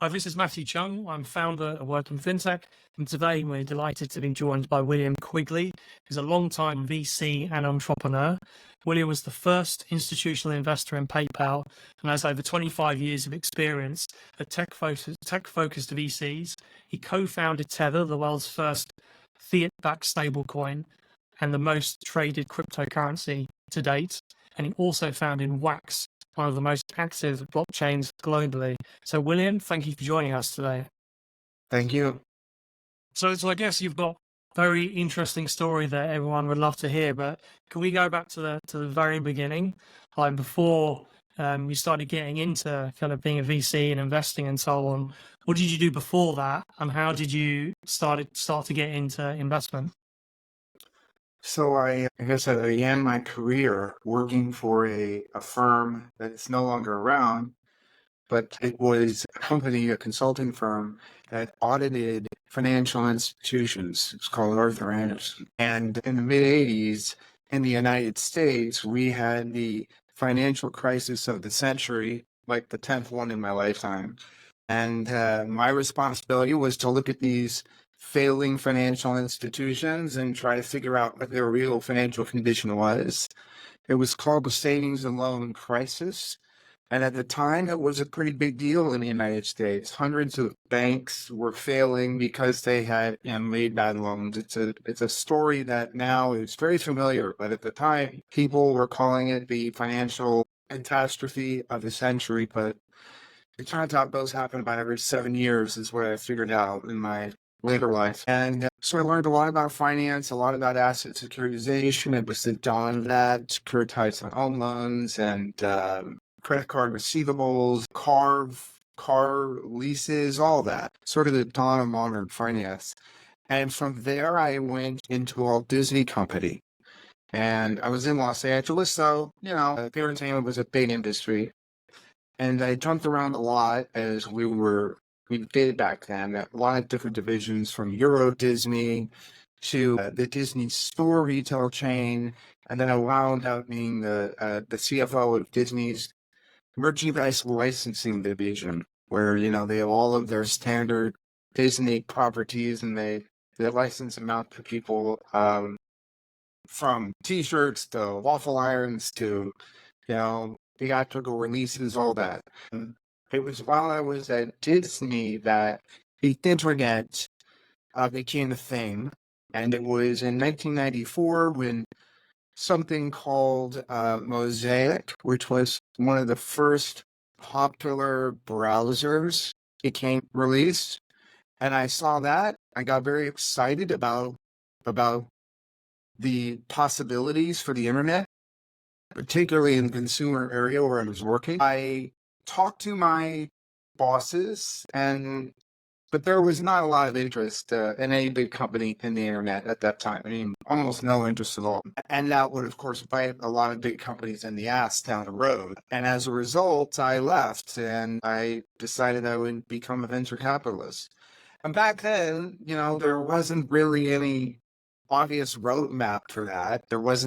Hi, this is Matthew Cheung. I'm founder of Working Fintech, and today we're delighted to be joined by William Quigley, who's a long-time VC and entrepreneur. William was the first institutional investor in PayPal and has over 25 years of experience at tech-focused VCs. He co-founded Tether, the world's first fiat-backed stablecoin and the most traded cryptocurrency to date. And he also founded Wax, one of the most active blockchains globally. So, William, thank you for joining us today. Thank you. So I guess you've got a very interesting story that everyone would love to hear, but can we go back to the very beginning, like before you started getting into kind of being a VC and investing and so on? What did you do before that, and how did you start to get into investment? So I guess I began my career working for a firm that is no longer around, but it was a company, a consulting firm that audited financial institutions. It's called Arthur Andersen. And in the mid-'80s in the United States, we had the financial crisis of the century, like the 10th one in my lifetime. And my responsibility was to look at these failing financial institutions and try to figure out what their real financial condition was. It was called the savings and loan crisis. And at the time, it was a pretty big deal in the United States. Hundreds of banks were failing because they had made bad loans. It's a story that now is very familiar, but at the time, people were calling it the financial catastrophe of the century. But it turns out those happen about every 7 years, is what I figured out in my later life. And so I learned a lot about finance, a lot about asset securitization. It was the dawn of that, securitizing home loans and credit card receivables, car leases, all that. Sort of the dawn of modern finance. And from there, I went into Walt Disney Company. And I was in Los Angeles, so, entertainment was a big industry. And I jumped around a lot as we did back then, a lot of different divisions from Euro Disney to the Disney store retail chain. And then I wound up being the CFO of Disney's merchandise licensing division, where, they have all of their standard Disney properties and they license them out to people, from t-shirts to waffle irons to, theatrical releases, all that. It was while I was at Disney that the internet became a thing. And it was in 1994 when something called Mosaic, which was one of the first popular browsers, became released. And I saw that. I got very excited about the possibilities for the internet, particularly in the consumer area where I was working. I talked to my bosses, but there was not a lot of interest in any big company in the internet at that time. I mean, almost no interest at all. And that would, of course, bite a lot of big companies in the ass down the road. And as a result, I left and I decided I would become a venture capitalist. And back then, there wasn't really any obvious roadmap for that. There was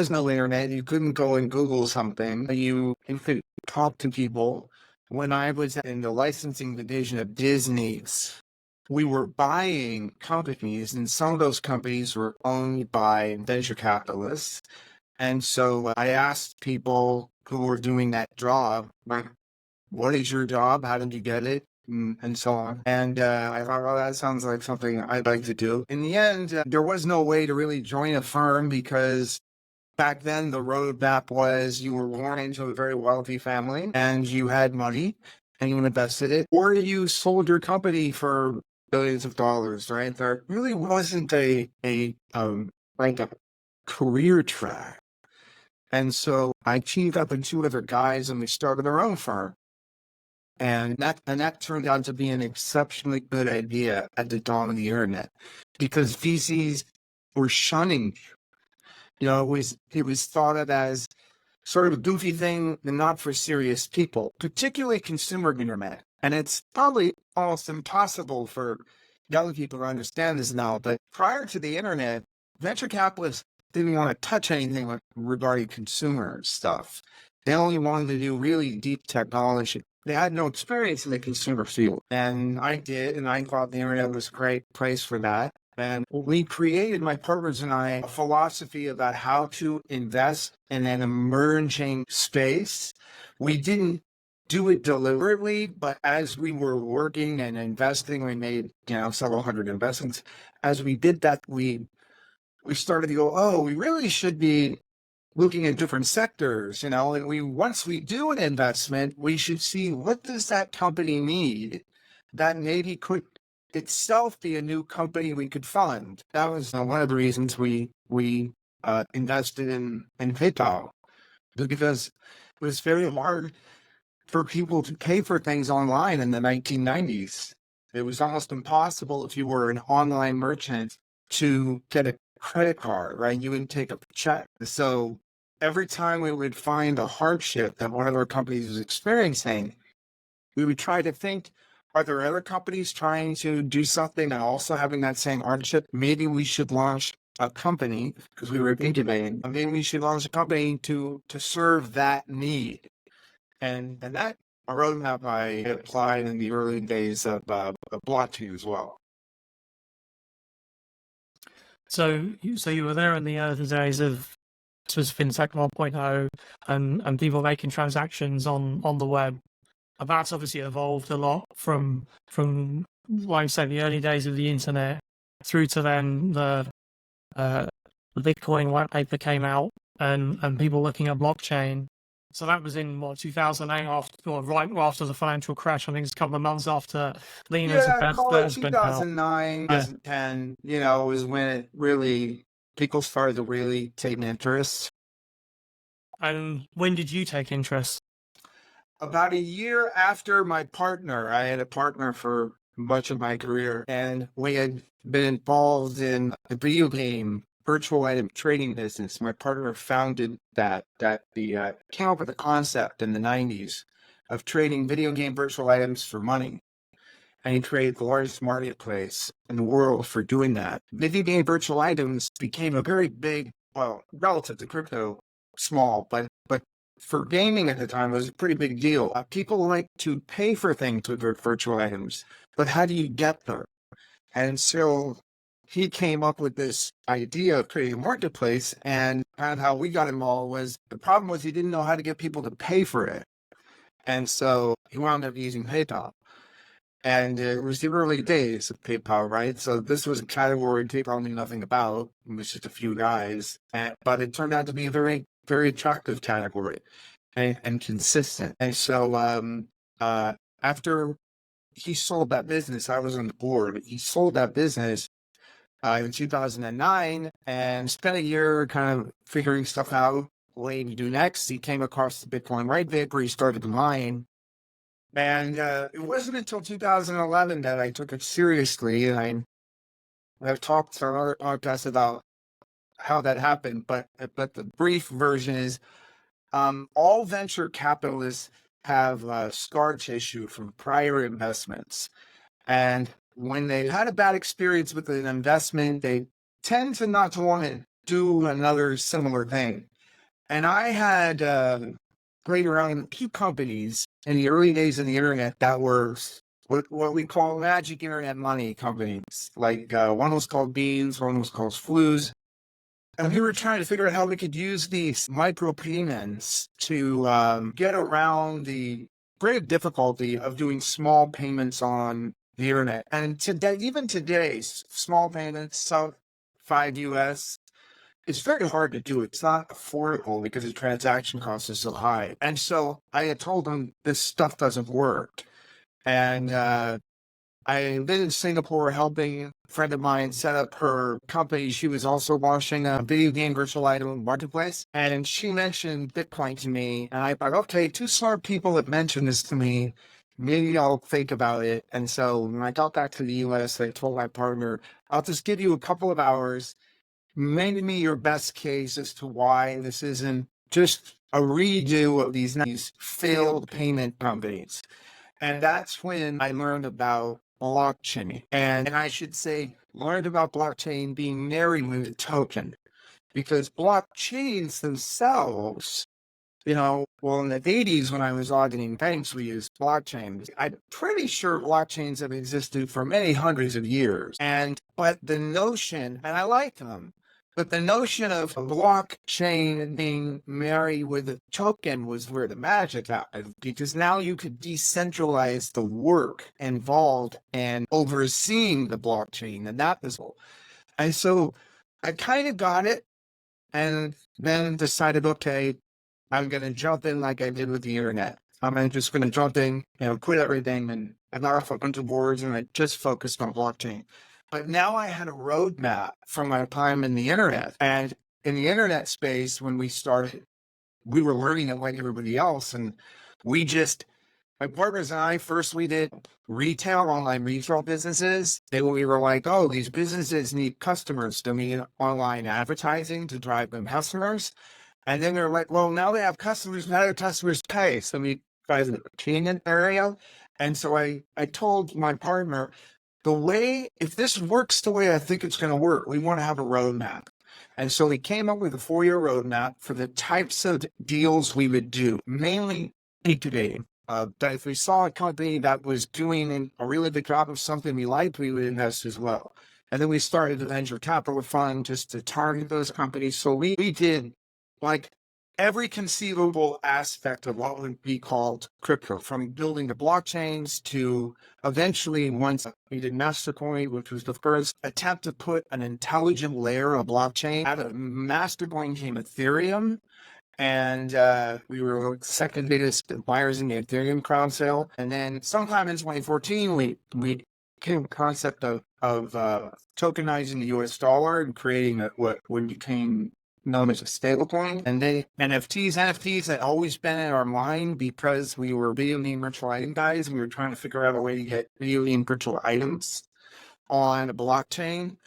no internet. You couldn't go and Google something. You could talk to people. When I was in the licensing division of Disney's, we were buying companies, and some of those companies were owned by venture capitalists. And so I asked people who were doing that job, like, what is your job? How did you get it? And so on. And I thought, well, that sounds like something I'd like to do. In the end, there was no way to really join a firm because back then the roadmap was you were born into a very wealthy family and you had money and you invested it, or you sold your company for billions of dollars, right? There really wasn't a career track. And so I teamed up with 2 other guys and we started our own firm. And that turned out to be an exceptionally good idea at the dawn of the internet, because VCs were shunning. It was thought of as sort of a goofy thing and not for serious people, particularly consumer internet. And it's probably almost impossible for young people to understand this now, but prior to the internet, venture capitalists didn't want to touch anything regarding consumer stuff. They only wanted to do really deep technology they had no experience in the consumer field. And I did, and I thought the internet was a great place for that. And we created, my partners and I, a philosophy about how to invest in an emerging space. We didn't do it deliberately, but as we were working and investing, we made, several hundred investments. As we did that, we started to go, oh, we really should be looking at different sectors, and once we do an investment, we should see what does that company need that maybe could itself be a new company we could fund. That was one of the reasons we invested in PayPal, because it was very hard for people to pay for things online in the 1990s. It was almost impossible if you were an online merchant to get a credit card, right? You would take a check. So every time we would find a hardship that one of our companies was experiencing, we would try to think, are there other companies trying to do something and also having that same hardship? Maybe we should launch a company, because we were incubating, maybe we should launch a company to serve that need. And that a roadmap I applied in the early days of blockchain as well. So you were there in the early days of Fintech 1.0 and people making transactions on the web. And that's obviously evolved a lot from like I say, the early days of the internet through to then the Bitcoin white paper came out and people looking at blockchain. So that was in 2008, right after the financial crash. I think it's a couple of months after Lena's Yeah, call it has been out. 2009, 2010, was when it really, people started to really take an interest. And when did you take interest? About a year after my partner. I had a partner for much of my career, and we had been involved in a video game virtual item trading business. My partner founded came up with the concept in the 90s of trading video game virtual items for money. And he created the largest marketplace in the world for doing that. Video game virtual items became a very big, well, relative to crypto, small, but for gaming at the time, it was a pretty big deal. People like to pay for things with their virtual items, but how do you get them? And so he came up with this idea of creating a marketplace, and kind of how we got involved was, the problem was he didn't know how to get people to pay for it. And so he wound up using PayPal. And it was the early days of PayPal, right? So this was a category PayPal knew nothing about. It was just a few guys. But it turned out to be a very, very attractive category and consistent. And so after he sold that business, I was on the board. He sold that business in 2009 and spent a year kind of figuring stuff out, what to do next. He came across the Bitcoin white paper. He started to mine. And it wasn't until 2011 that I took it seriously. And I've talked to other podcasts about how that happened. But the brief version is all venture capitalists have scar tissue from prior investments. And when they've had a bad experience with an investment, they tend to not to want to do another similar thing. And I had played around a few companies in the early days of the internet that were what we call magic internet money companies. Like one was called Beans, one was called Flues. And we were trying to figure out how we could use these micropayments to get around the great difficulty of doing small payments on the internet. And today, even today, small payments, sub $5 US, it's very hard to do. It's not affordable because the transaction cost is so high. And so I had told them this stuff doesn't work. And I've been in Singapore helping a friend of mine set up her company. She was also launching a video game virtual item marketplace. And she mentioned Bitcoin to me. And I thought, okay, two smart people have mentioned this to me. Maybe I'll think about it. And so when I got back to the US, I told my partner, I'll just give you a couple of hours. Make me your best case as to why this isn't just a redo of these failed payment companies. And that's when I learned about blockchain. And I should say, learned about blockchain being married with a token. Because blockchains themselves Well, in the 80s when I was auditing banks, we used blockchains. I'm pretty sure blockchains have existed for many hundreds of years. But the notion, and I like them, but the notion of a blockchain being married with a token was where the magic happened, because now you could decentralize the work involved in overseeing the blockchain, and that was all. And so I kind of got it, and then decided, okay, I'm going to jump in like I did with the internet. I'm just going to jump in, quit everything, and I got off a bunch of boards, and I just focused on blockchain. But now I had a roadmap from my time in the internet. And in the internet space, when we started, we were learning it like everybody else. And my partners and I, first we did online retail businesses. Then we were like, oh, these businesses need customers to need online advertising to drive them customers. And then they're like, well, now they have customers, now their customers pay. So we guys in the payment area. And so I told my partner, if this works the way I think it's going to work, we want to have a roadmap. And so we came up with a 4-year roadmap for the types of deals we would do, mainly day-to-day. That if we saw a company that was doing a really good job of something we liked, we would invest as well. And then we started a venture capital fund just to target those companies. So we did like every conceivable aspect of what would be called crypto, from building the blockchains to eventually, once we did Mastercoin, which was the first attempt to put an intelligent layer of blockchain. Out of Mastercoin came Ethereum. And we were second biggest buyers in the Ethereum crowd sale. And then sometime in 2014, we came concept of tokenizing the US dollar and creating what became known as a stablecoin. And then NFTs had always been in our mind because we were video game virtual item guys. We were trying to figure out a way to get video game virtual items on a blockchain.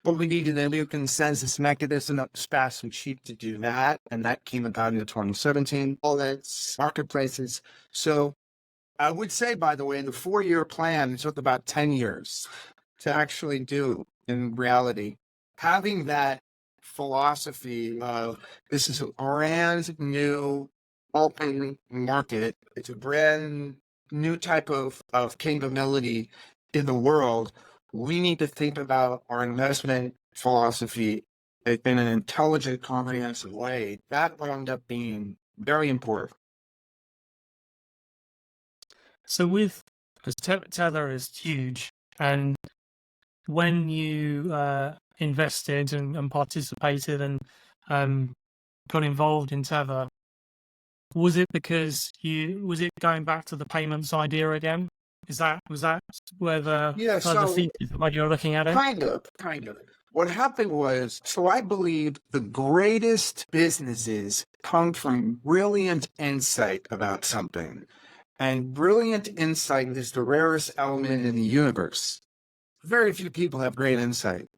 But we needed a new consensus mechanism that was fast and cheap to do that. And that came about in 2017. All that's marketplaces. So I would say, by the way, the 4-year plan took about 10 years to actually do in reality. Having that philosophy of this is a brand new open market. It's a brand new type of capability in the world. We need to think about our investment philosophy in an intelligent, comprehensive way. That wound up being very important. So because Tether is huge, and when you invested and participated and got involved in Tether, was it because was it going back to the payments idea again? Was that where the thesis when you're looking at it? Kind of. What happened was, so I believe the greatest businesses come from brilliant insight about something. And brilliant insight is the rarest element in the universe. Very few people have great insight.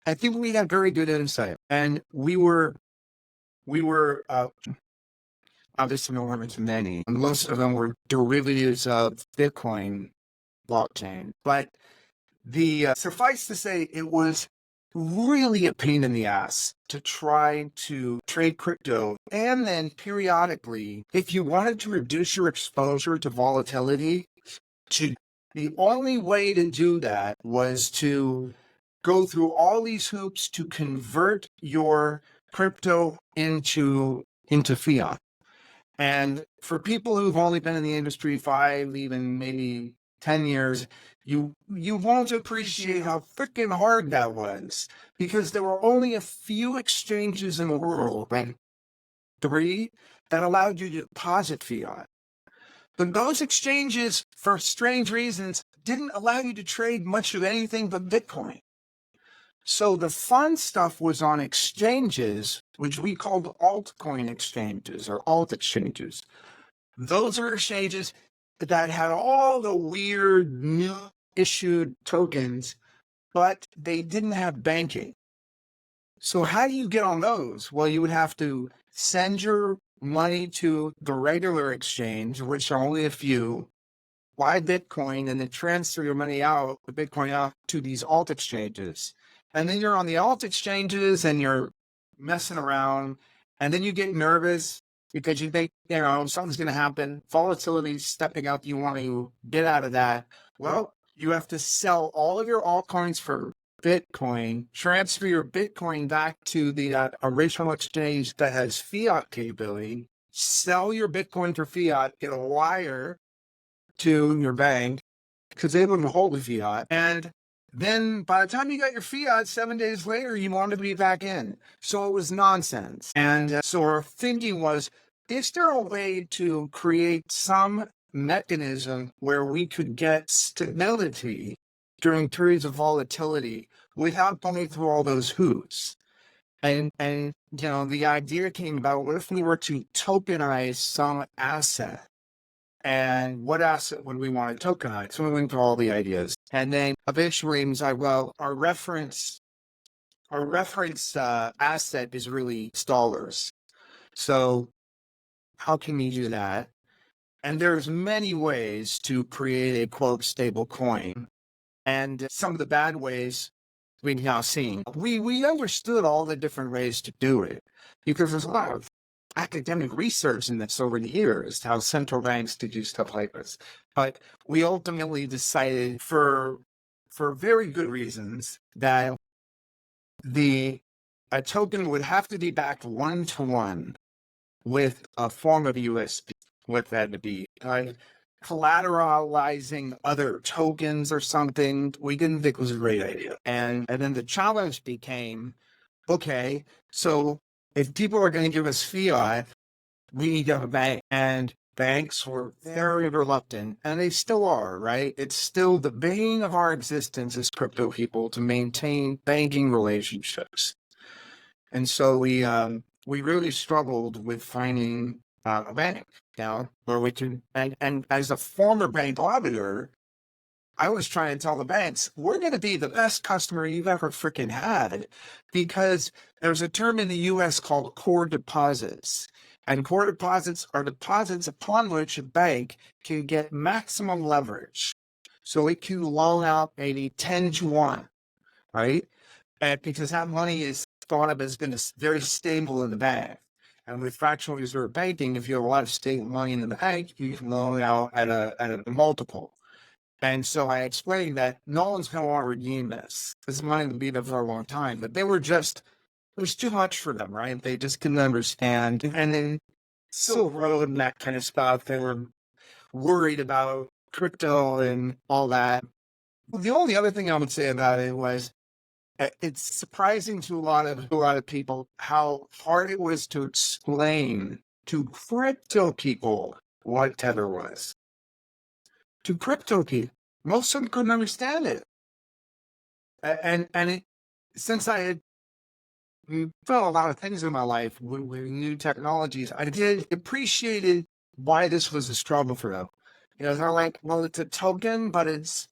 I think we had very good insight. And we were obviously no limit to many. Most of them were derivatives of Bitcoin blockchain. But suffice to say, it was really a pain in the ass to try to trade crypto. And then periodically, if you wanted to reduce your exposure to volatility, the only way to do that was to go through all these hoops to convert your crypto into fiat. And for people who've only been in the industry 5, even maybe 10 years, you won't appreciate how freaking hard that was, because there were only a few exchanges in the world, right? 3, that allowed you to deposit fiat. But those exchanges, for strange reasons, didn't allow you to trade much of anything but Bitcoin. So the fun stuff was on exchanges, which we called altcoin exchanges or alt exchanges. Those are exchanges that had all the weird new issued tokens, but they didn't have banking. So how do you get on those? Well, you would have to send your money to the regular exchange, which are only a few, buy Bitcoin, and then transfer your money out, the Bitcoin out to these alt exchanges. And then you're on the alt exchanges and you're messing around, and then you get nervous because you think, something's going to happen. Volatility is stepping up. You want to get out of that. Well, you have to sell all of your altcoins for Bitcoin, transfer your Bitcoin back to the original exchange that has fiat capability, sell your Bitcoin for fiat, get a wire to your bank because they wouldn't hold the fiat. And then by the time you got your fiat, 7 days later, you wanted to be back in. So it was nonsense. And so our thinking was, is there a way to create some mechanism where we could get stability during periods of volatility without going through all those hoops? And the idea came about, what if we were to tokenize some asset? And what asset would we want to tokenize? So we went through all the ideas. And then eventually it was like, well, our reference asset is really dollars. So how can we do that? And there's many ways to create a quote stable coin. And some of the bad ways we've now seen. We understood all the different ways to do it because there's a lot of academic research in this over the years, how central banks to do stuff like this. But we ultimately decided for very good reasons that a token would have to be backed 1-to-1 with a form of USD, what that would be. Collateralizing other tokens or something, we didn't think was a great idea. And then the challenge became, okay, so if people are going to give us fiat, we need to have a bank. And banks were very reluctant, and they still are, right? It's still the bane of our existence as crypto people to maintain banking relationships. And so we really struggled with finding a bank, where we can, and as a former bank auditor, I was trying to tell the banks, we're going to be the best customer you've ever freaking had, because there's a term in the US called core deposits. And core deposits are deposits upon which a bank can get maximum leverage. So it can loan out maybe 10-to-1, right? And because that money is thought of as being very stable in the bank. And with fractional reserve banking, if you have a lot of stable money in the bank, you can loan out at a multiple. And so I explained that no one's going to want to redeem this. This money will be there for a long time. But they were just, it was too much for them, right? They just couldn't understand. And then Silk Road and that kind of stuff, they were worried about crypto and all that. The only other thing I would say about it was, it's surprising to a lot of people how hard it was to explain to crypto people what Tether was. To crypto people, most of them couldn't understand it. And since I had felt a lot of things in my life with new technologies, I did appreciated why this was a struggle for them. They're like, well, it's a token, but it's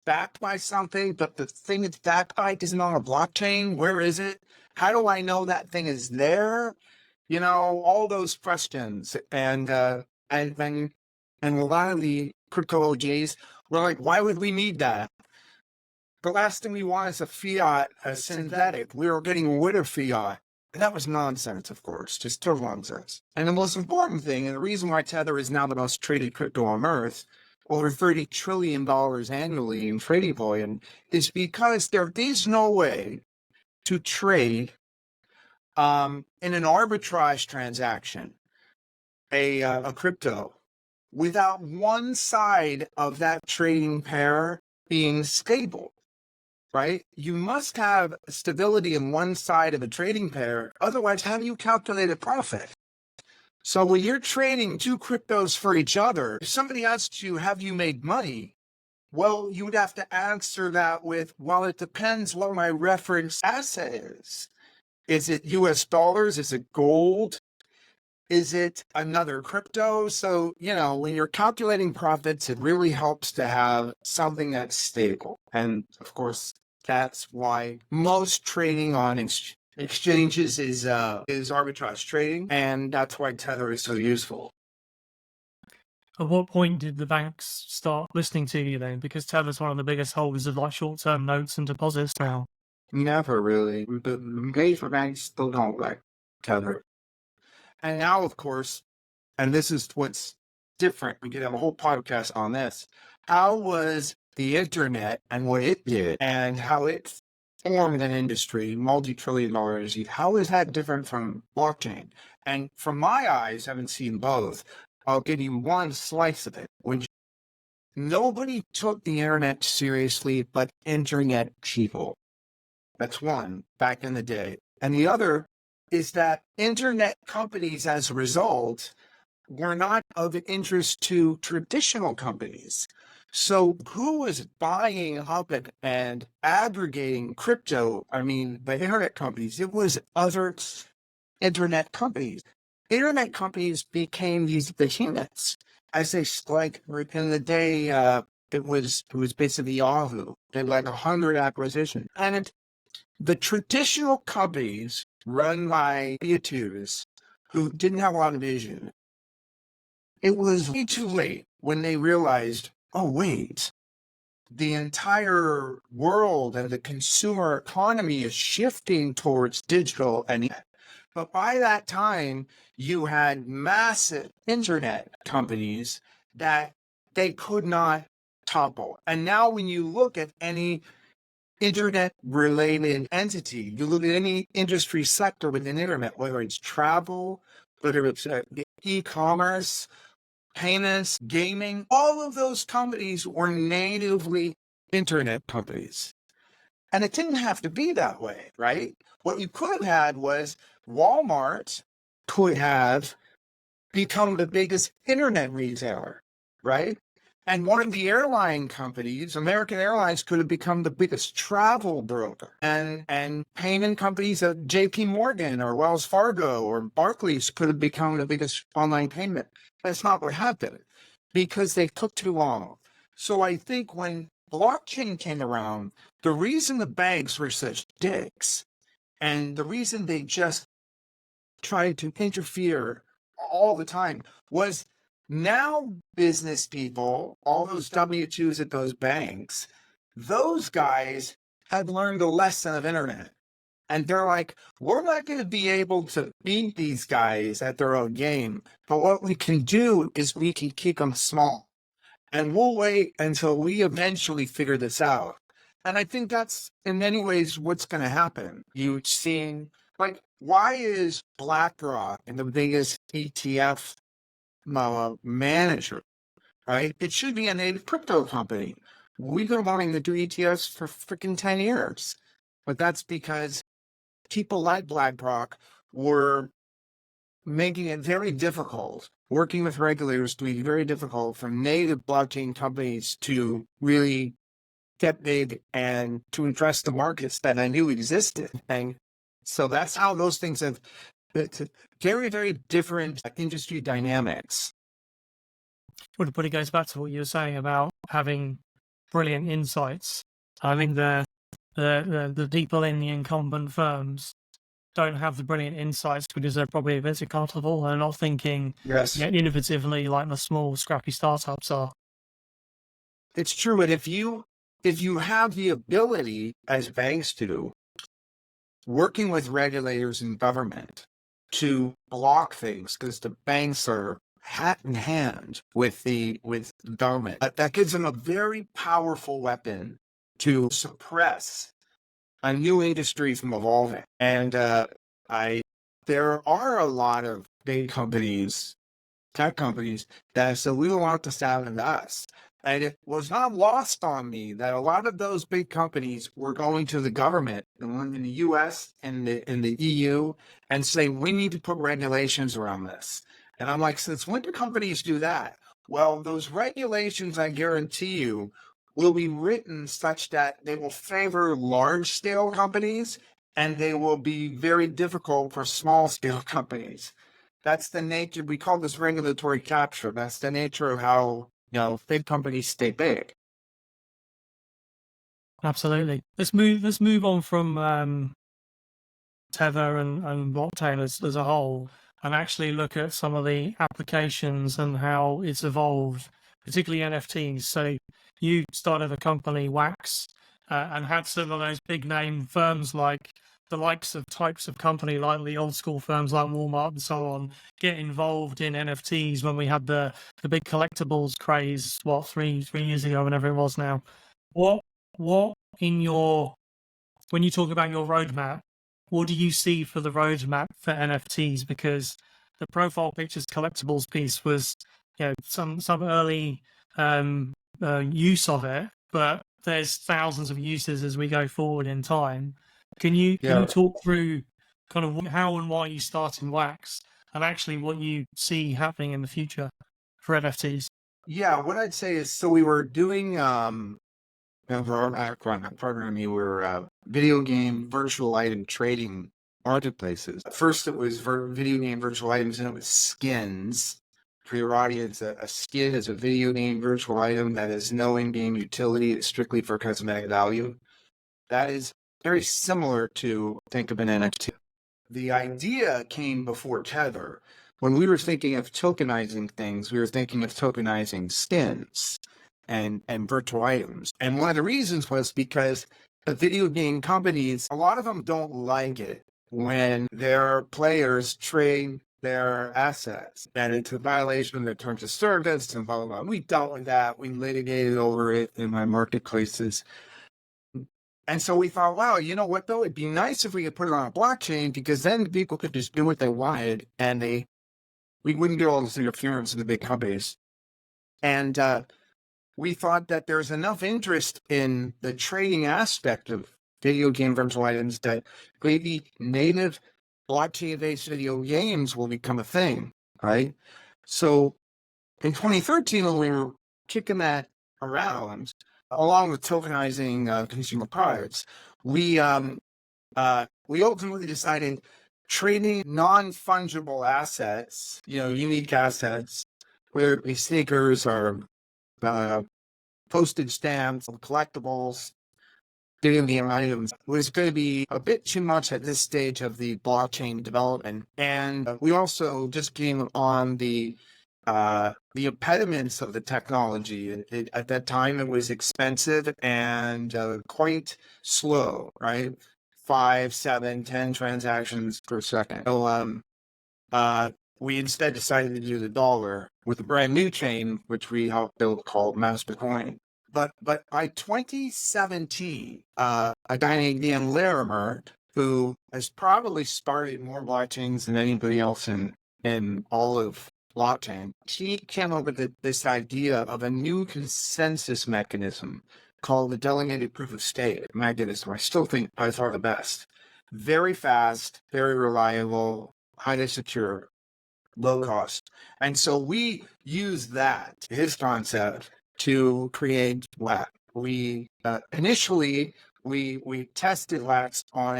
backed by something, but the thing it's backed by isn't on a blockchain. Where is it? How do I know that thing is there? All those questions. And a lot of the crypto OGs were like, why would we need that? The last thing we want is a synthetic. We were getting rid of fiat. And that was nonsense, of course, just total nonsense. And the most important thing, and the reason why Tether is now the most traded crypto on Earth, over $30 trillion annually in trading volume, is because there is no way to trade in an arbitrage transaction, a crypto, without one side of that trading pair being stable, right? You must have stability in one side of a trading pair. Otherwise, how do you calculate a profit? So when you're trading two cryptos for each other, if somebody asks you, have you made money? Well, you would have to answer that with, well, it depends what my reference asset is. Is it US dollars? Is it gold? Is it another crypto? So, when you're calculating profits, it really helps to have something that's stable. And of course, that's why most trading on exchanges is arbitrage trading, and that's why Tether is so useful. At what point did the banks start listening to you then? Because Tether's one of the biggest holders of short-term notes and deposits now. Never really. The major banks still don't like Tether. And now, of course, and this is what's different, we could have a whole podcast on this. How was the internet and what it did and how it formed an industry, multi-trillion-dollar industry, how is that different from blockchain? And from my eyes, having seen both, I'll give you one slice of it, which nobody took the internet seriously but internet people. That's one, back in the day. And the other is that internet companies, as a result, were not of interest to traditional companies. So who was buying up and aggregating crypto? I mean, the internet companies, it was other internet companies. Internet companies became these behemoths. As they, like, in the day, it was basically Yahoo. They had like 100 acquisitions. And the traditional companies run by fiat-backed who didn't have a lot of vision, it was way too late when they realized, oh, wait, the entire world and the consumer economy is shifting towards digital. But by that time, you had massive internet companies that they could not topple. And now when you look at any internet-related entity, you look at any industry sector within internet, whether it's travel, whether it's e-commerce, payments, gaming, all of those companies were natively internet companies. And it didn't have to be that way, right? What you could have had was Walmart could have become the biggest internet retailer, right? And one of the airline companies, American Airlines, could have become the biggest travel broker. And payment companies at JP Morgan or Wells Fargo or Barclays could have become the biggest online payment. That's not what happened because they took too long. So I think when blockchain came around, the reason the banks were such dicks and the reason they just tried to interfere all the time was now business people, all those W-2s at those banks, those guys had learned the lesson of internet. And they're like, we're not going to be able to beat these guys at their own game. But what we can do is we can keep them small. And we'll wait until we eventually figure this out. And I think that's in many ways what's going to happen. You've seen, like, why is BlackRock the biggest ETF manager, right? It should be a native crypto company. We've been wanting to do ETFs for freaking 10 years. But that's because people like BlackRock were making it very difficult, working with regulators to be very difficult for native blockchain companies to really get big and to address the markets that I knew existed. And so that's how those things have very, very different industry dynamics. Well, but it goes back to what you were saying about having brilliant insights. I think the people in the incumbent firms don't have the brilliant insights because they're probably a bit comfortable and not thinking innovatively like the small, scrappy startups are. It's true, and if you have the ability, as banks do, working with regulators and government to block things, because the banks are hat in hand with government, that gives them a very powerful weapon to suppress a new industry from evolving. And there are a lot of big companies, tech companies, that said, we don't want this to happen to us. And it was not lost on me that a lot of those big companies were going to the government in the US and in the EU and saying, we need to put regulations around this. And I'm like, since when do companies do that? Well, those regulations, I guarantee you, will be written such that they will favor large-scale companies and they will be very difficult for small-scale companies. That's the nature. We call this regulatory capture. That's the nature of how big companies stay big. Absolutely. Let's move on from Tether and blockchain as a whole, and actually look at some of the applications and how it's evolved, particularly NFTs. So you started a company, Wax, and had some of those big name firms like the likes of types of company like the old school firms like Walmart and so on get involved in NFTs when we had the big collectibles craze, what, three years ago, whenever it was now. What in your, when you talk about your roadmap, what do you see for the roadmap for NFTs? Because the profile pictures collectibles piece was, some early use of it, but there's thousands of uses as we go forward in time. Can you talk through kind of how and why you start in Wax, and actually what you see happening in the future for NFTs? Yeah, what I'd say is, so we were doing for our background program, we were video game virtual item trading marketplaces. First, it was video game virtual items, and it was skins. For your audience, a skin is a video game virtual item that has no in-game utility. It's strictly for cosmetic value. That is very similar to, think of an NFT. The idea came before Tether. When we were thinking of tokenizing things, we were thinking of tokenizing skins and virtual items. And one of the reasons was because the video game companies, a lot of them don't like it when their players trade their assets, and it's a violation of their terms of service and blah, blah, blah. We dealt with that. We litigated over it in my marketplaces. And so we thought, wow, you know what, though? It'd be nice if we could put it on a blockchain, because then people could just do what they wanted, and we wouldn't get all this interference in the big companies. And we thought that there's enough interest in the trading aspect of video game virtual items that maybe native blockchain-based video games will become a thing, right? So in 2013, when we were kicking that around, along with tokenizing consumer products, we ultimately decided trading non-fungible assets, unique assets, whether it be sneakers or postage stamps, collectibles, video game items, was going to be a bit too much at this stage of the blockchain development. And we also just came on the impediments of the technology. At that time, it was expensive and quite slow, right? 5, 7, 10 transactions per second. So we instead decided to do the dollar with a brand new chain, which we helped build, called Mastercoin. But by 2017, a guy named Dan Larimer, who has probably started more blockchains than anybody else in all of blockchain, he came up with this idea of a new consensus mechanism called the delegated proof of stake mechanism. I still think by far the best. Very fast, very reliable, highly secure, low cost. And so we use that, his concept, to create Wax. We initially we tested Wax on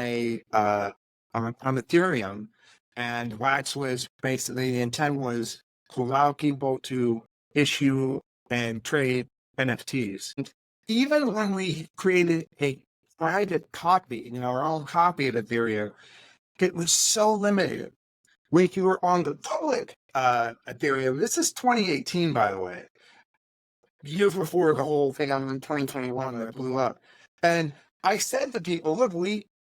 Ethereum, and Wax was basically, the intent was to allow people to issue and trade NFTs. And even when we created a private copy, our own copy of Ethereum, it was so limited. When you were on the public Ethereum, this is 2018, by the way, years before the whole thing on 2021 that blew up. And I said to people, look,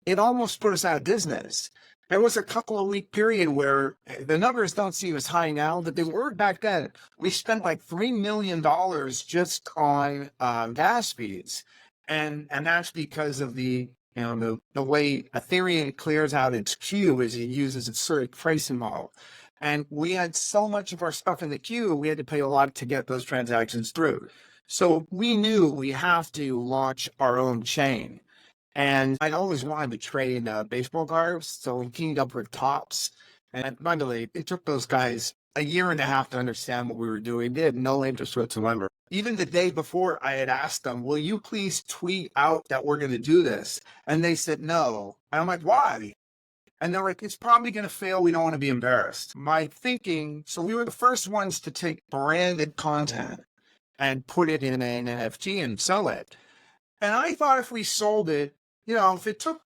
it almost put us out of business. There was a couple of week period where the numbers don't seem as high now, but they were back then. We spent like $3 million just on gas fees. And that's because of the way Ethereum clears out its queue is it uses its sort of pricing model. And we had so much of our stuff in the queue, we had to pay a lot to get those transactions through. So we knew we have to launch our own chain. And I'd always wanted to trade baseball cards, so we teamed up with Tops. And by the way, it took those guys a year and a half to understand what we were doing. They had no interest whatsoever. Even the day before, I had asked them, will you please tweet out that we're going to do this? And they said no. And I'm like, why? And they're like, it's probably going to fail. We don't want to be embarrassed. My thinking, so we were the first ones to take branded content and put it in an NFT and sell it. And I thought if we sold it, if it took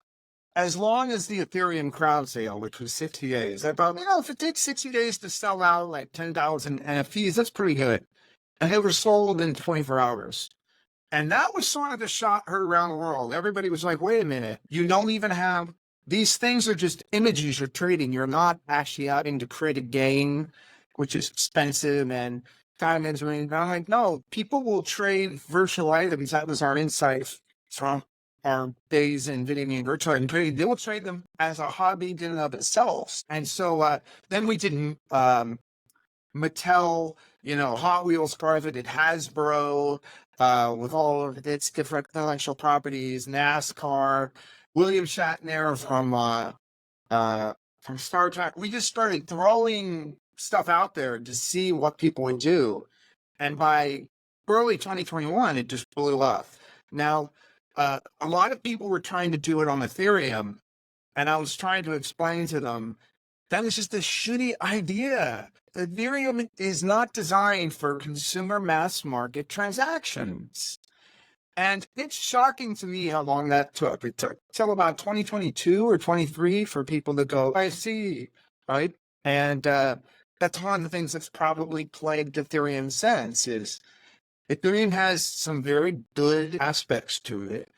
as long as the Ethereum crowd sale, which was 60 days, I thought, if it takes 60 days to sell out like 10,000 NFTs, that's pretty good. And they were sold in 24 hours. And that was sort of the shot heard around the world. Everybody was like, wait a minute, you don't even have these things are just images you're trading. You're not actually having to create a game, which is expensive and time consuming. I'm like, no, people will trade virtual items. That was our insight from our days in video game virtual item trading. They will trade them as a hobby in and of itself. And so then we did Mattel, Hot Wheels cars. We did Hasbro with all of its different intellectual properties, NASCAR, William Shatner from Star Trek. We just started throwing stuff out there to see what people would do. And by early 2021, it just blew up. Now, a lot of people were trying to do it on Ethereum, and I was trying to explain to them that is just a shitty idea. Ethereum is not designed for consumer mass market transactions. And it's shocking to me how long that took. It took till about 2022 or 23 for people to go, I see, right? And that's one of the things that's probably plagued Ethereum since is Ethereum has some very good aspects to it.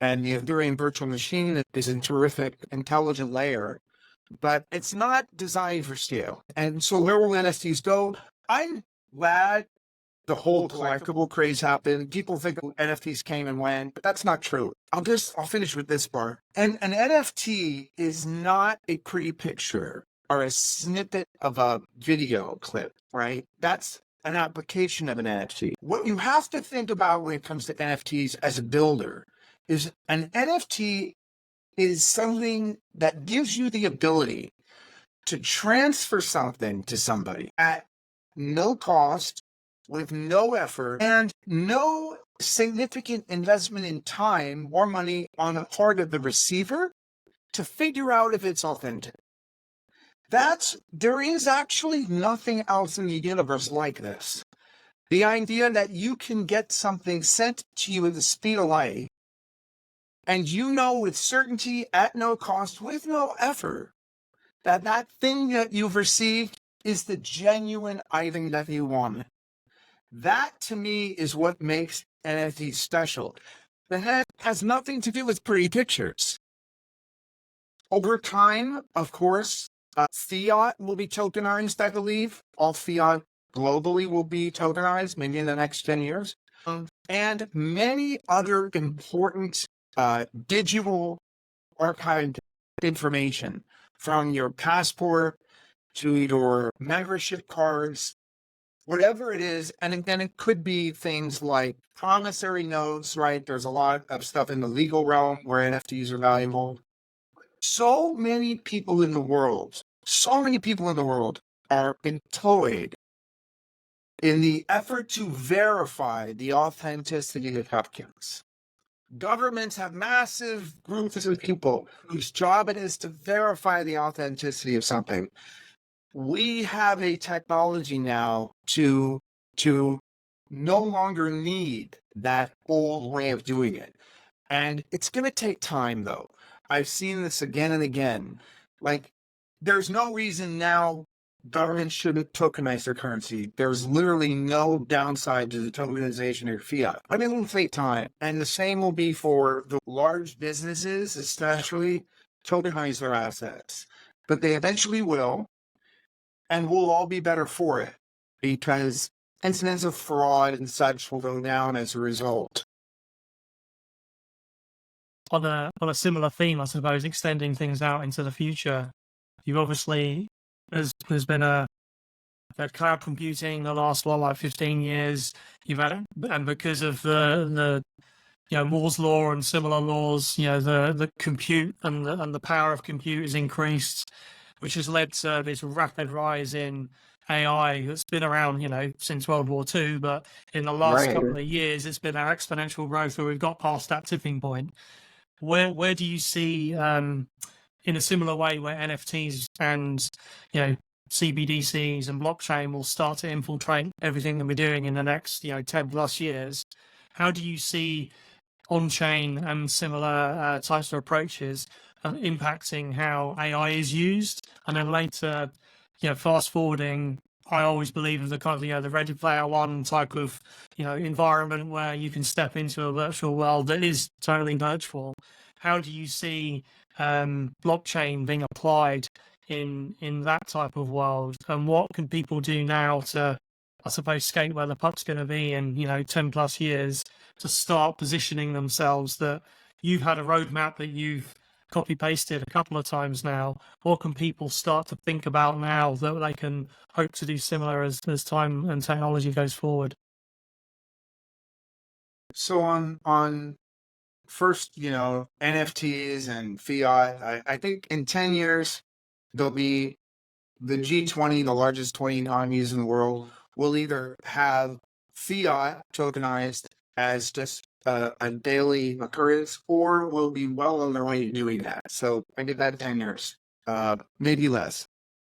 And the Ethereum virtual machine is a terrific, intelligent layer, but it's not designed for scale. And so where will NFTs go? I'm glad the whole collectible craze happened. People think NFTs came and went, but that's not true. I'll finish with this part. And an NFT is not a pretty picture or a snippet of a video clip, right? That's an application of an NFT. What you have to think about when it comes to NFTs as a builder is an NFT is something that gives you the ability to transfer something to somebody at no cost, with no effort, and no significant investment in time or money on the part of the receiver to figure out if it's authentic. There is actually nothing else in the universe like this. The idea that you can get something sent to you at the speed of light, and with certainty, at no cost, with no effort, that thing that you've received is the genuine item that you want. That, to me, is what makes NFTs special. That has nothing to do with pretty pictures. Over time, of course, fiat will be tokenized, I believe. All fiat globally will be tokenized, maybe in the next 10 years. And many other important digital archived information, from your passport to your membership cards, whatever it is. And then it could be things like promissory notes, right? There's a lot of stuff in the legal realm where NFTs are valuable. So many people in the world are employed in the effort to verify the authenticity of tokens. Governments have massive groups of people whose job it is to verify the authenticity of something. We have a technology now to no longer need that old way of doing it. And it's going to take time, though. I've seen this again and again. Like, there's no reason now governments shouldn't tokenize their currency. There's literally no downside to the tokenization of fiat. I mean, it'll take time. And the same will be for the large businesses, especially, tokenize their assets. But they eventually will. And we'll all be better for it, because incidents of fraud and such will go down as a result. On a similar theme, I suppose, extending things out into the future, you obviously, there's been that cloud computing the last 15 years. You've had, and because of the Moore's law and similar laws, the compute and the power of compute has increased, which has led to this rapid rise in AI that's been around, since World War II. But in the last couple of years, it's been our exponential growth where we've got past that tipping point. Where do you see, in a similar way, where NFTs and, CBDCs and blockchain will start to infiltrate everything that we're doing in the next, 10 plus years? How do you see on-chain and similar types of approaches impacting how AI is used? And then later, fast forwarding, I always believe in the kind of, the Ready Player One type of, environment where you can step into a virtual world that is totally virtual. how do you see blockchain being applied in that type of world, and what can people do now to, I suppose, skate where the puck's going to be in 10 plus years, to start positioning themselves? That you've had a roadmap that you've copy pasted a couple of times now. What can people start to think about now that they can hope to do similar as time and technology goes forward? So on first, NFTs and fiat, I think in 10 years, there'll be the G20, the largest 20 economies in the world, will either have fiat tokenized as just a daily occurrence, or will be well on their way to doing that. So I did that in 10 years, maybe less.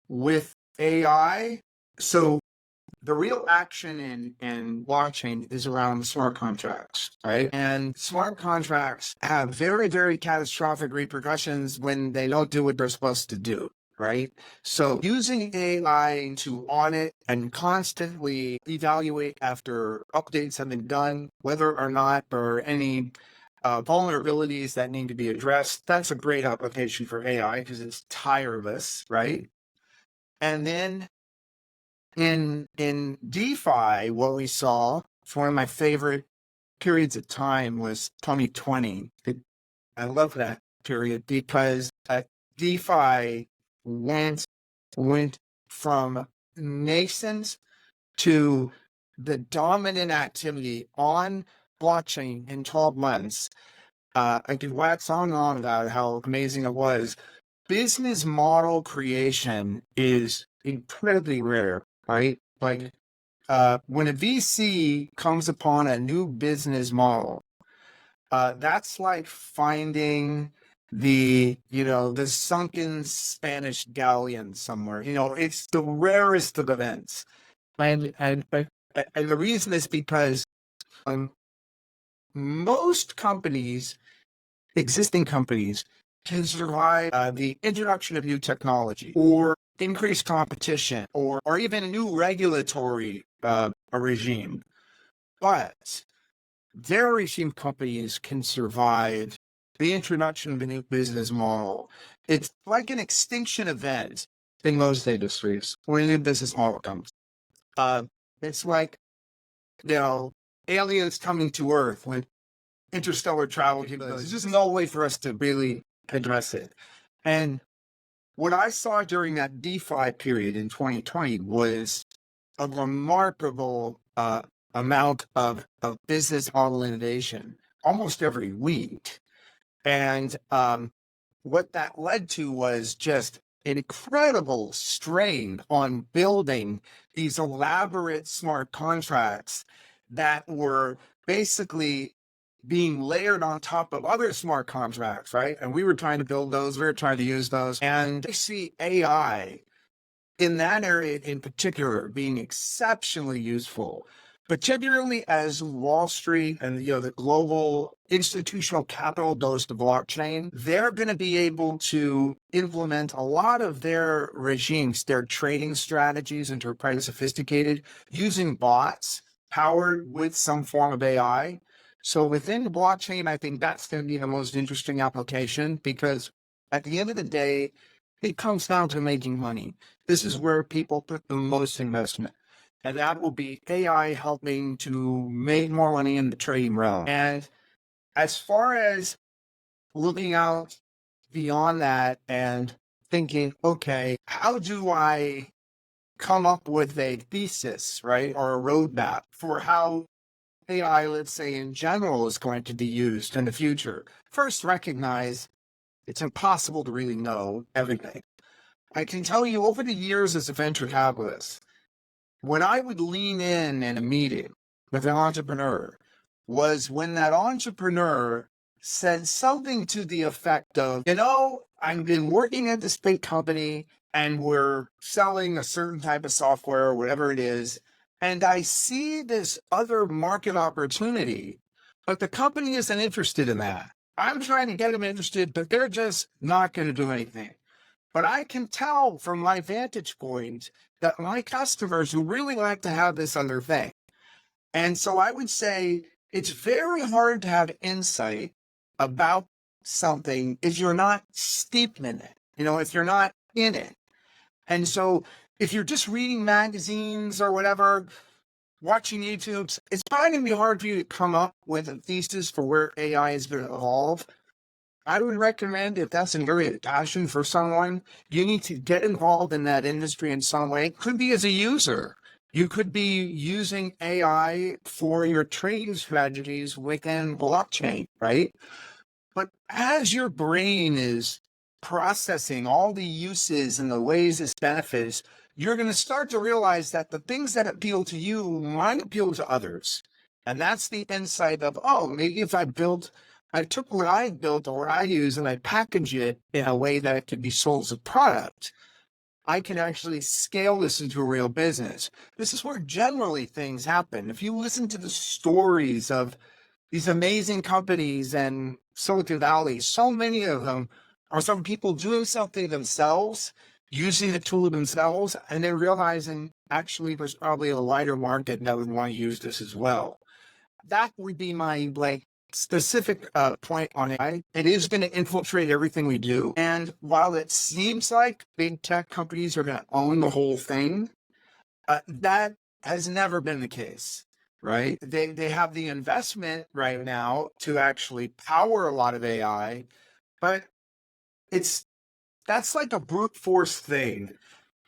With AI, so the real action in blockchain is around smart contracts, right? And smart contracts have very, very catastrophic repercussions when they don't do what they're supposed to do, right? So using AI to audit and constantly evaluate after updates have been done, whether or not there are any vulnerabilities that need to be addressed, that's a great application for AI because it's tireless, right? And then in DeFi, what we saw, one of my favorite periods of time was 2020. I love that period because DeFi went from nascent to the dominant activity on blockchain in 12 months. I could wax on and on about how amazing it was. Business model creation is incredibly rare, right? Like when a VC comes upon a new business model, that's like finding the sunken Spanish galleon somewhere. It's the rarest of events. And the reason is because most companies, existing companies, can survive the introduction of new technology or increased competition or even a new regulatory regime. But very few companies can survive the introduction of a new business model. It's like an extinction event in most industries when a new business model comes. It's like, aliens coming to Earth when interstellar travel capabilities. There's just no way for us to really address it. And what I saw during that DeFi period in 2020 was a remarkable amount of business model innovation almost every week. And what that led to was just an incredible strain on building these elaborate smart contracts that were basically being layered on top of other smart contracts, right? And we were trying to build those, we were trying to use those. And I see AI in that area in particular being exceptionally useful, particularly as Wall Street and the global institutional capital goes to blockchain. They're going to be able to implement a lot of their regimes, their trading strategies, and they're quite sophisticated, using bots powered with some form of AI. So within the blockchain, I think that's going to be the most interesting application, because at the end of the day, it comes down to making money. This is where people put the most investment. And that will be AI helping to make more money in the trading realm. And as far as looking out beyond that and thinking, okay, how do I come up with a thesis, right, or a roadmap for how AI, let's say in general, is going to be used in the future? First, recognize it's impossible to really know everything. I can tell you over the years as a venture capitalist, when I would lean in a meeting with an entrepreneur was when that entrepreneur said something to the effect of, I've been working at this big company and we're selling a certain type of software or whatever it is, and I see this other market opportunity, but the company isn't interested in that. I'm trying to get them interested, but they're just not going to do anything. But I can tell from my vantage point that my customers who really like to have this on their thing. And so I would say it's very hard to have insight about something if you're not steeped in it, if you're not in it. And so if you're just reading magazines or whatever, watching YouTube, it's probably going to be hard for you to come up with a thesis for where AI is going to evolve. I would recommend, if that's an area of passion for someone, you need to get involved in that industry in some way. It could be as a user. You could be using AI for your trading strategies within blockchain, right? But as your brain is processing all the uses and the ways this benefits, you're going to start to realize that the things that appeal to you might appeal to others. And that's the insight of, oh, maybe if I took what I built or what I use and I package it in a way that it could be sold as a product, I can actually scale this into a real business. This is where generally things happen. If you listen to the stories of these amazing companies and Silicon Valley, so many of them are some people doing something themselves, using the tool themselves, and then realizing actually there's probably a wider market that would want to use this as well. That would be my specific point on AI. It is going to infiltrate everything we do. And while it seems like big tech companies are going to own the whole thing, that has never been the case. Right? They have the investment right now to actually power a lot of AI, but that's like a brute force thing.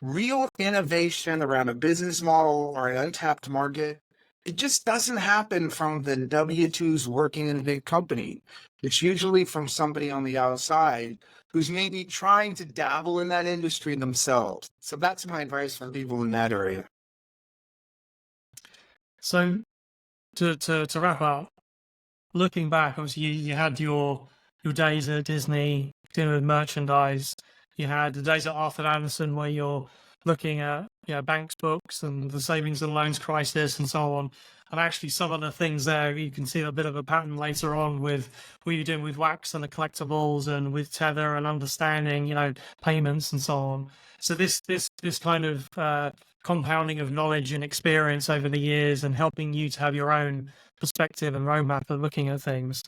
Real innovation around a business model or an untapped market, it just doesn't happen from the W-2s working in a big company. It's usually from somebody on the outside who's maybe trying to dabble in that industry themselves. So that's my advice for people in that area. So to wrap up, looking back, obviously you had your days at Disney dealing with merchandise. You had the days at Arthur Andersen where you're looking at banks books and the savings and loans crisis and so on. And actually some of the things there, you can see a bit of a pattern later on with what you're doing with wax and the collectibles and with Tether and understanding, payments and so on. So this kind of compounding of knowledge and experience over the years and helping you to have your own perspective and roadmap of looking at things.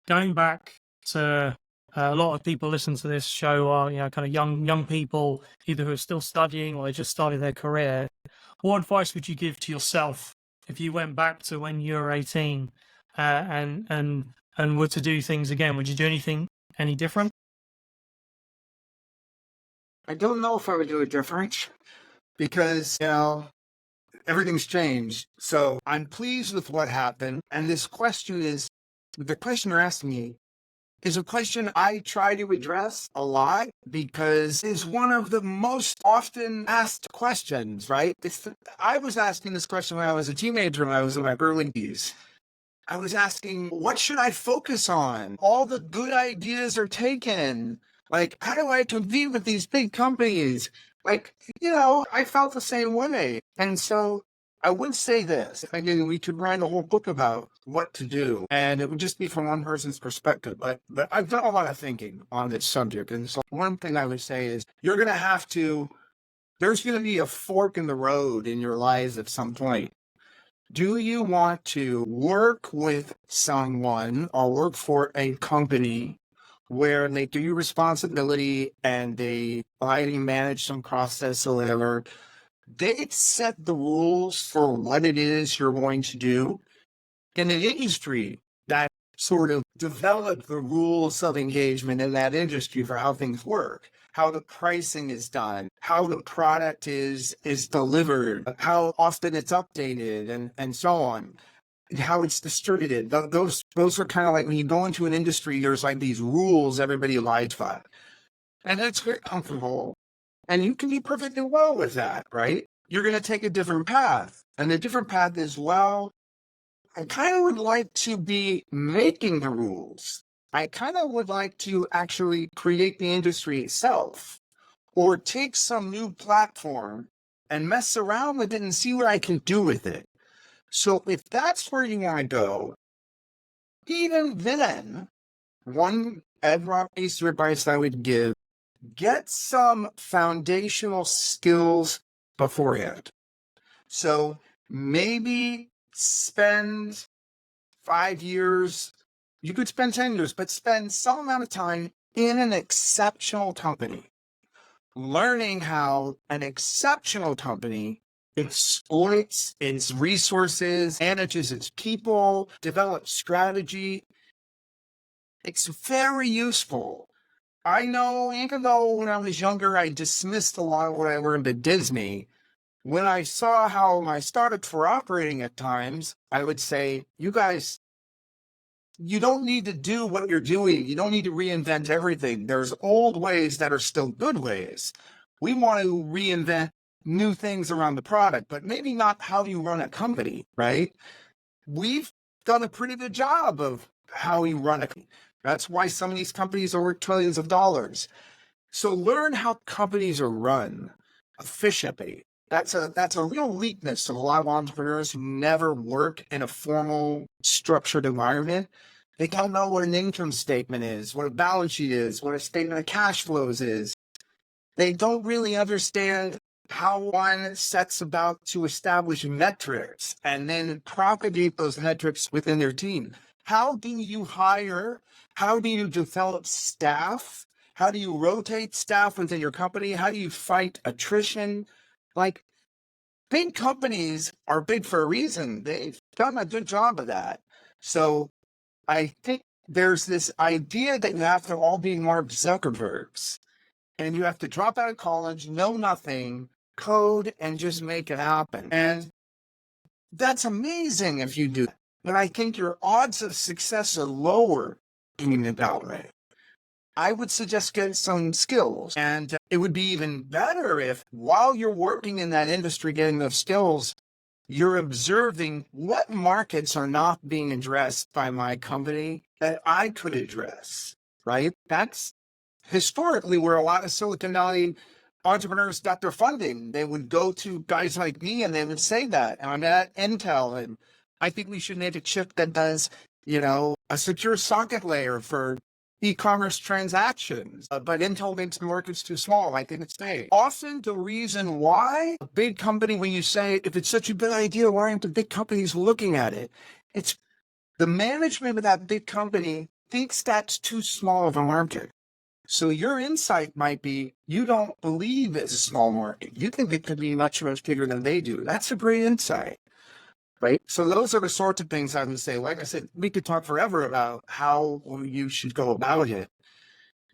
Going back to a lot of people listen to this show are kind of young people, either who are still studying or they just started their career. What advice would you give to yourself if you went back to when you were 18 and were to do things again? Would you do anything any different? I don't know if I would do it different because, everything's changed. So I'm pleased with what happened. And the question you're asking me is a question I try to address a lot because it's one of the most often asked questions, right? I was asking this question when I was a teenager, when I was in my early years. I was asking, what should I focus on? All the good ideas are taken. Like, how do I compete with these big companies? I felt the same way. And so I would say this. Again, we could write a whole book about what to do, and it would just be from one person's perspective. But I've done a lot of thinking on this subject. And so one thing I would say is there's going to be a fork in the road in your lives at some point. Do you want to work with someone or work for a company where they give you responsibility and they finally manage some process or whatever? They set the rules for what it is you're going to do in an industry that sort of developed the rules of engagement in that industry for how things work, how the pricing is done, how the product is delivered, how often it's updated, and so on, and how it's distributed. Those are kind of like when you go into an industry, there's like these rules everybody abides by. And that's very comfortable. And you can be perfectly well with that, right? You're going to take a different path. And the different path is, well, I kind of would like to be making the rules. I kind of would like to actually create the industry itself or take some new platform and mess around with it and see what I can do with it. So if that's where you want to go, even then, one piece of advice I would give, get some foundational skills beforehand. So maybe spend 5 years, You could spend 10 years, but spend some amount of time in an exceptional company, learning how an exceptional company exploits its resources, manages its people, develops strategy. It's very useful. I know, even though when I was younger, I dismissed a lot of what I learned at Disney, when I saw how my startups were operating at times, I would say, you guys, you don't need to do what you're doing. You don't need to reinvent everything. There's old ways that are still good ways. We want to reinvent new things around the product, but maybe not how you run a company, right? We've done a pretty good job of how we run a company. That's why some of these companies are worth trillions of dollars. So learn how companies are run efficiently. That's a real weakness of a lot of entrepreneurs who never work in a formal, structured environment. They don't know what an income statement is, what a balance sheet is, what a statement of cash flows is. They don't really understand how one sets about to establish metrics and then propagate those metrics within their team. How do you hire? How do you develop staff? How do you rotate staff within your company? How do you fight attrition? Like, big companies are big for a reason. They've done a good job of that. So I think there's this idea that you have to all be Mark Zuckerbergs and you have to drop out of college, know nothing, code, and just make it happen. And that's amazing if you do that. But I think your odds of success are lower in that way. I would suggest getting some skills. And it would be even better if while you're working in that industry, getting those skills, you're observing what markets are not being addressed by my company that I could address, right? That's historically where a lot of Silicon Valley entrepreneurs got their funding. They would go to guys like me and they would say that. And I'm at Intel and I think we should make a chip that does, a secure socket layer for e-commerce transactions. But Intel thinks the market's too small. I think it's big. Often the reason why a big company, when you say, if it's such a good idea, why aren't the big companies looking at it? It's the management of that big company thinks that's too small of a market. So your insight might be, you don't believe it's a small market. You think it could be much, much bigger than they do. That's a great insight, right? So those are the sorts of things I would say. Like I said, we could talk forever about how you should go about it.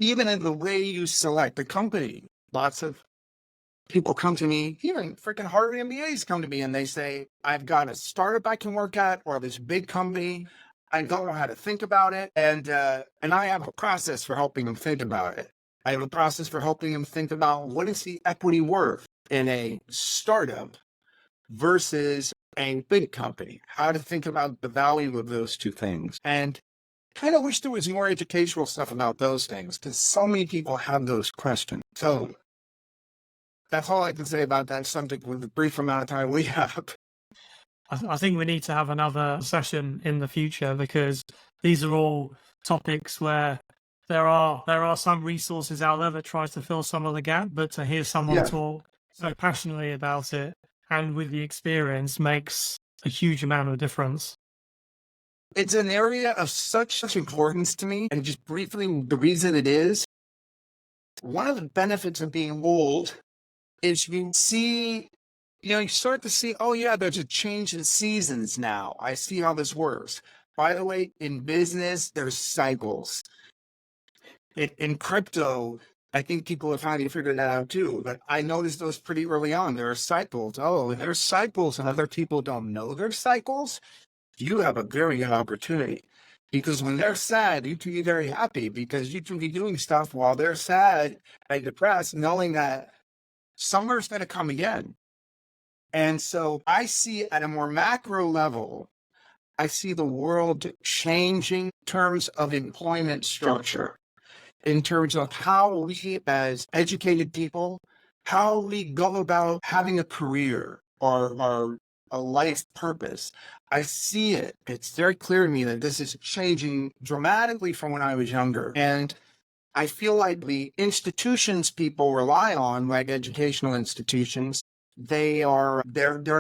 Even in the way you select the company. Lots of people come to me, even freaking Harvard MBAs come to me and they say, I've got a startup I can work at or this big company. I don't know how to think about it. And I have a process for helping them think about it. I have a process for helping them think about what is the equity worth in a startup versus a big company, how to think about the value of those two things. And kind of wish there was more educational stuff about those things because so many people have those questions. So that's all I can say about that subject with the brief amount of time we have. I think we need to have another session in the future because these are all topics where there are some resources out there that try to fill some of the gap, but to hear someone talk so passionately about it and with the experience makes a huge amount of difference. It's an area of such importance to me. And just briefly, the reason it is, one of the benefits of being old is you see, you start to see, oh yeah, there's a change in seasons now. I see how this works. By the way, in business, there's cycles. In crypto, I think people have finally figured that out too, but I noticed those pretty early on. There are cycles. Oh, there's cycles and other people don't know there's cycles. You have a very good opportunity because when they're sad, you can be very happy because you can be doing stuff while they're sad and depressed, knowing that summer's going to come again. And so I see at a more macro level, I see the world changing in terms of employment structure, in terms of how we as educated people, how we go about having a career or a life purpose. I see it. It's very clear to me that this is changing dramatically from when I was younger. And I feel like the institutions people rely on, like educational institutions, they're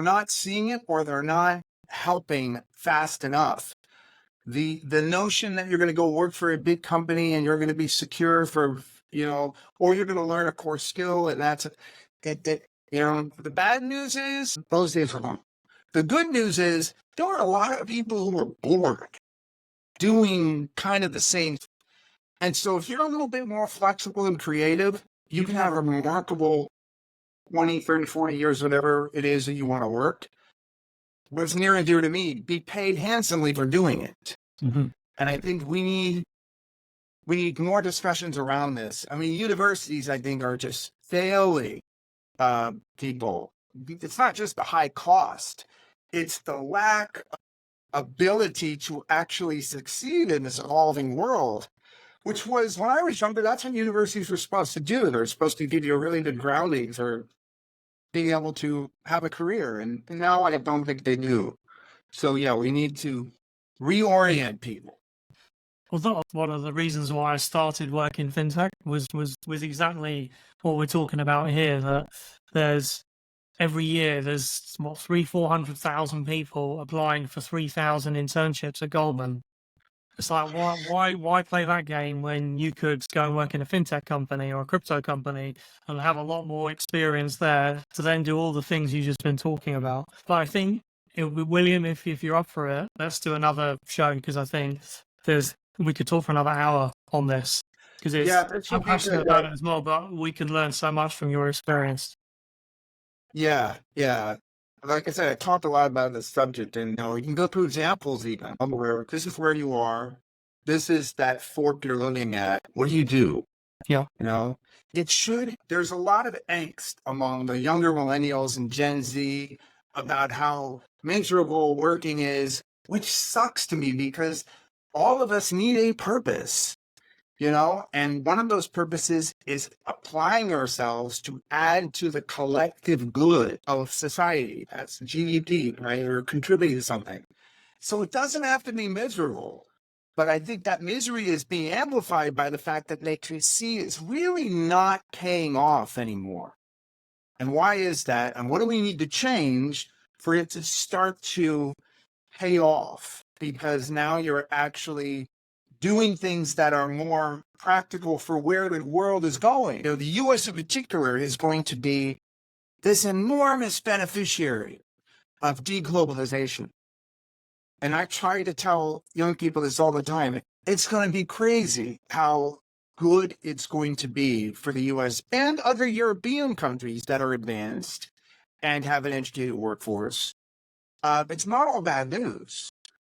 not seeing it or they're not helping fast enough. The notion that you're going to go work for a big company and you're going to be secure for, or you're going to learn a core skill, and the bad news is those days are gone. The good news is there are a lot of people who are bored doing kind of the same. And so if you're a little bit more flexible and creative, you can have a remarkable 20, 30, 40 years, whatever it is that you want to work. What's near and dear to me, be paid handsomely for doing it. Mm-hmm. And I think we need more discussions around this. I mean, universities, I think, are just failing people. It's not just the high cost. It's the lack of ability to actually succeed in this evolving world, which was, when I was younger, that's what universities were supposed to do. They're supposed to give you a really good grounding for being able to have a career. And now I don't think they do. So, yeah, we need to reorient people. Well, that's one of the reasons why I started working fintech was exactly what we're talking about here. That every year there's 400,000 people applying for 3,000 internships at Goldman. It's like, why play that game when you could go and work in a fintech company or a crypto company and have a lot more experience there to then do all the things you've just been talking about? But I think, William, if you're up for it, let's do another show, because I think we could talk for another hour on this, because I'm passionate about it as well, but we can learn so much from your experience. Yeah. Like I said, I talked a lot about this subject, and you can go through examples even where this is where you are. This is that fork you're looking at. What do you do? Yeah. There's a lot of angst among the younger millennials and Gen Z about how miserable working is, which sucks to me because all of us need a purpose. And one of those purposes is applying ourselves to add to the collective good of society. That's GDP, right? Or contributing to something. So it doesn't have to be miserable. But I think that misery is being amplified by the fact that they can see it's really not paying off anymore. And why is that? And what do we need to change for it to start to pay off? Because now you're actually doing things that are more practical for where the world is going. The U.S. in particular is going to be this enormous beneficiary of deglobalization. And I try to tell young people this all the time. It's going to be crazy how good it's going to be for the U.S. and other European countries that are advanced and have an educated workforce. It's not all bad news,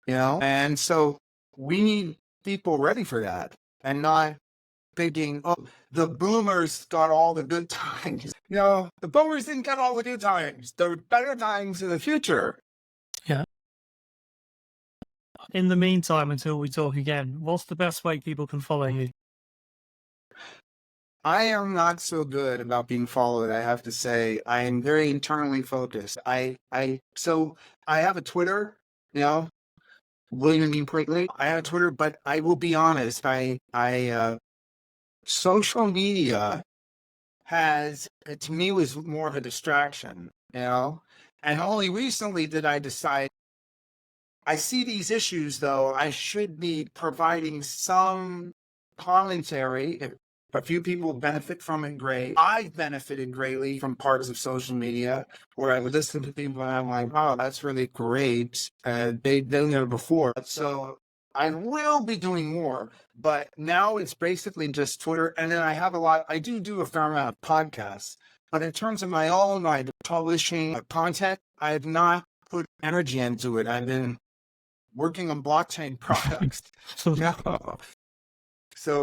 and so we need people ready for that and not thinking, oh, the boomers got all the good times. The boomers didn't get all the good times. There are better times in the future. Yeah. In the meantime, until we talk again, what's the best way people can follow you? I am not so good about being followed, I have to say. I am very internally focused. So I have a Twitter, William Quigley. I have a Twitter, but I will be honest. Social media to me, was more of a distraction, and only recently did I decide I see these issues, though. I should be providing some commentary. If a few people benefit from it, great. I've benefited greatly from parts of social media where I would listen to people and I'm like, oh, that's really great. They've done it before. So I will be doing more, but now it's basically just Twitter. And then I do a fair amount of podcasts, but in terms of my own publishing content, I have not put energy into it. I've been working on blockchain products. So,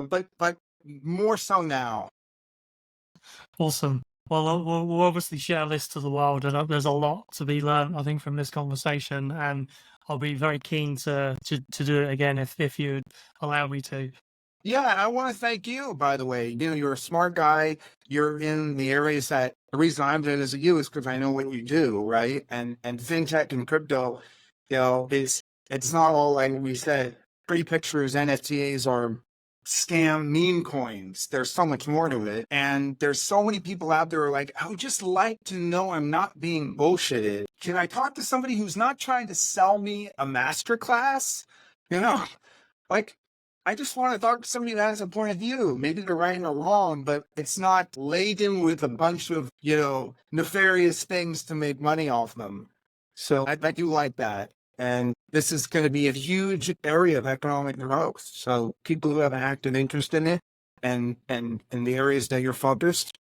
but more so now. Awesome. Well, we'll obviously share this to the world, and there's a lot to be learned, I think, from this conversation. And I'll be very keen to do it again if you'd allow me to. Yeah, I want to thank you, by the way. You're a smart guy. You're in the areas that the reason I'm doing this with you is because I know what you do, right? And fintech and crypto, it's not all like we said, pretty pictures, NFTs, or scam meme coins. There's so much more to it. And there's so many people out there who are like, I would just like to know I'm not being bullshitted. Can I talk to somebody who's not trying to sell me a masterclass? You know, like, I just want to talk to somebody that has a point of view. Maybe they're right or wrong, but it's not laden with a bunch of, nefarious things to make money off them. So I do like that. And this is going to be a huge area of economic growth. So people who have an active interest in it and in the areas that you're focused,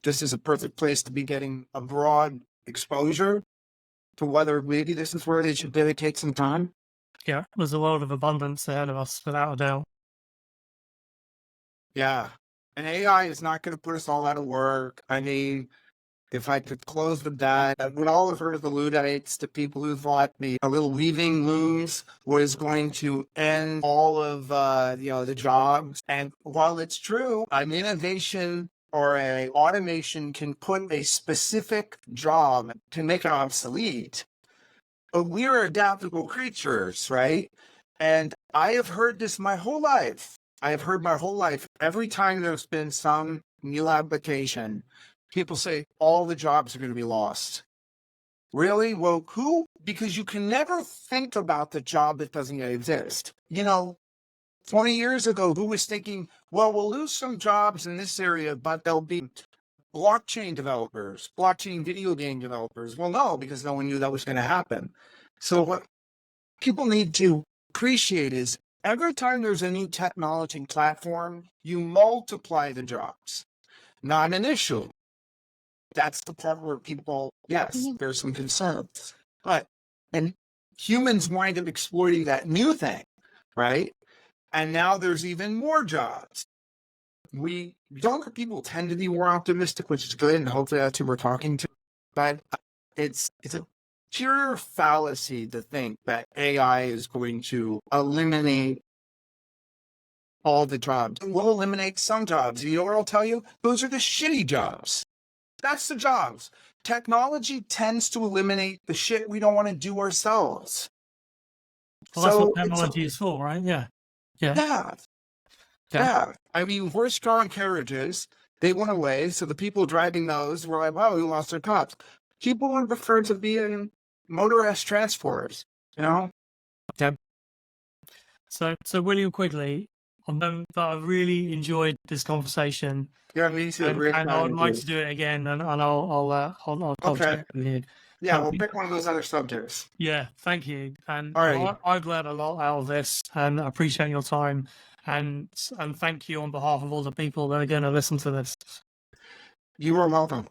this is a perfect place to be getting a broad exposure to whether maybe this is where they should dedicate some time. Yeah, there's a world of abundance ahead of us, without a doubt. Yeah. And AI is not going to put us all out of work. I mean, if I could close with that, I would all have heard of the Luddites, the people who thought the little weaving looms was going to end all of, the jobs. And while it's true, an innovation or a automation can put a specific job to make it obsolete. But we're adaptable creatures, right? And I have heard this my whole life. I have heard my whole life, every time there's been some new application, people say all the jobs are going to be lost. Really? Well, who? Because you can never think about the job that doesn't yet exist. 20 years ago, who was thinking, well, we'll lose some jobs in this area, but there'll be blockchain developers, blockchain video game developers? Well, no, because no one knew that was going to happen. So what people need to appreciate is every time there's a new technology platform, you multiply the jobs, not an issue. That's the part where people, yes, there's some concerns, and humans wind up exploiting that new thing, right? And now there's even more jobs. Younger people tend to be more optimistic, which is good, and hopefully that's who we're talking to. But it's a pure fallacy to think that AI is going to eliminate all the jobs. It will eliminate some jobs. You know what I'll tell you? Those are the shitty jobs. That's the jobs. Technology tends to eliminate the shit we don't want to do ourselves. Well, that's what technology is for, right? Yeah. Yeah. I mean, horse-drawn carriages, they went away. So the people driving those were like, wow, we lost our jobs. People would prefer to be in motorized transporters, Yeah. So William Quigley, I've really enjoyed this conversation. Yeah, me too. And I would like to do it again, and I'll contact you. Yeah, we'll pick one of those other subjects. Yeah, thank you. And all right. I've learned a lot out of this, and I appreciate your time. And thank you on behalf of all the people that are going to listen to this. You are welcome.